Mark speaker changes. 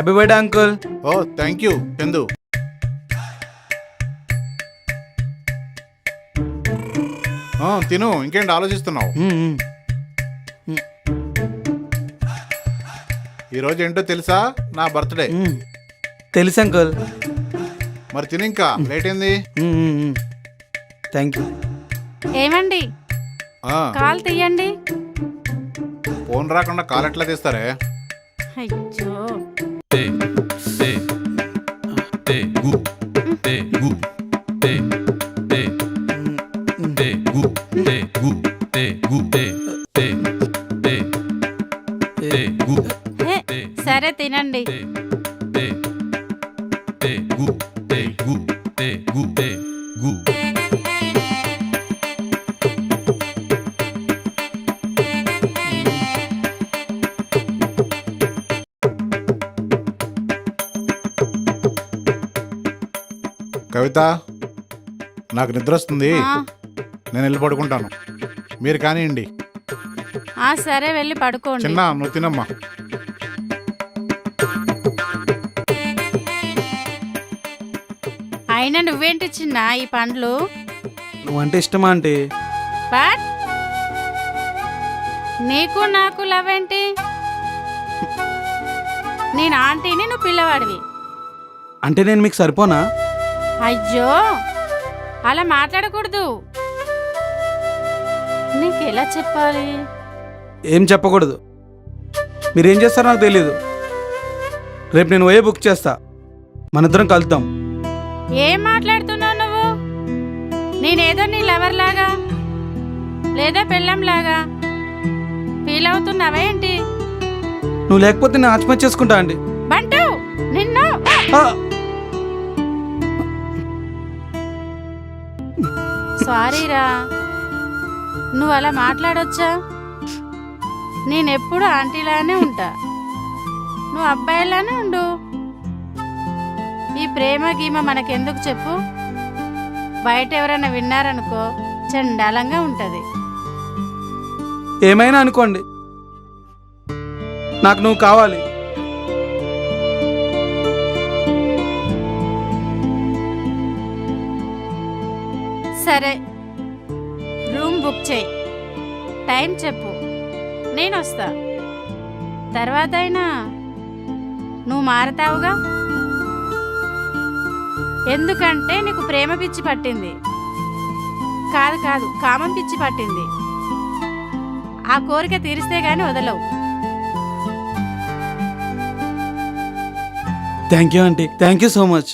Speaker 1: Happy birthday uncle.
Speaker 2: Oh thank you Chandu. తిను, ఇంకేంటి ఆలోచిస్తున్నావు? ఈరోజు ఏంటో తెలుసా? నా బర్త్డే.
Speaker 1: తెలుసు అంకుల్.
Speaker 2: మరి తిను, ఇంకా లేట్ అయింది.
Speaker 1: Thank you.
Speaker 3: ఏమండి, కాల్ తీయండి.
Speaker 2: ఫోన్ రాకుండా కాల్ ఎట్లా తీస్తారే?
Speaker 3: అయ్యో, సరే తినండి.
Speaker 2: కవిత, నాకు నిద్ర వస్తుంది, నేను వెళ్ళి పడుకుంటాను. మీరు కానివ్వండి.
Speaker 3: సరే వెళ్ళి పడుకోండి.
Speaker 2: చిన్న నువ్వు తినమ్మా.
Speaker 3: అయినా నువ్వేంటి చిన్న ఈ పండ్లు?
Speaker 1: నువ్వంటే ఇష్టమా అంటే?
Speaker 3: బట్ నీకు నాకు లవ్ ఏంటి? నేను ఆంటీని, నువ్వు పిల్లవాడివి.
Speaker 1: అంటే నేను మీకు సరిపోనా?
Speaker 3: అయ్యో, అలా మాట్లాడకూడదు. నీకు ఎలా చెప్పాలి?
Speaker 1: ఏం చెప్పకూడదు. మీరేం చేస్తారో నాకు తెలీదు. రేపు నేను పోయే బుక్ చేస్తా, మనిద్దరం కలుద్దాం.
Speaker 3: ఏం మాట్లాడుతున్నావు నువ్వు? నేనేదో నీ లవర్ లాగా లేదా పెళ్ళం లాగా ఫీల్ అవుతున్నావా ఏంటి?
Speaker 1: నువ్వు లేకపోతే నేను ఆత్మహత్య చేసుకుంటా అండి.
Speaker 3: బంటు, నిన్ను సారీరా, నువ్వు అలా మాట్లాడొచ్చా? నేనెప్పుడు ఆంటీలానే ఉంటా, నువ్వు అబ్బాయిలానే ఉండు. ఈ ప్రేమ గీమ మనకెందుకు చెప్పు? బయట ఎవరైనా విన్నారనుకో చండాలంగా ఉంటది.
Speaker 1: ఏమైనా అనుకోండి, నాకు నువ్వు కావాలి.
Speaker 3: సరే, రూమ్ బుక్ చేయి, టైం చెప్పు, నేను వస్తా. తర్వాత అయినా నువ్వు మారతావుగా. ఎందుకంటే నీకు ప్రేమ పిచ్చి పట్టింది. కాదు కాదు, కామం పిచ్చి పట్టింది. ఆ కోరిక తీరిస్తే గాని వదలవు.
Speaker 1: Thank you aunty, thank you so much.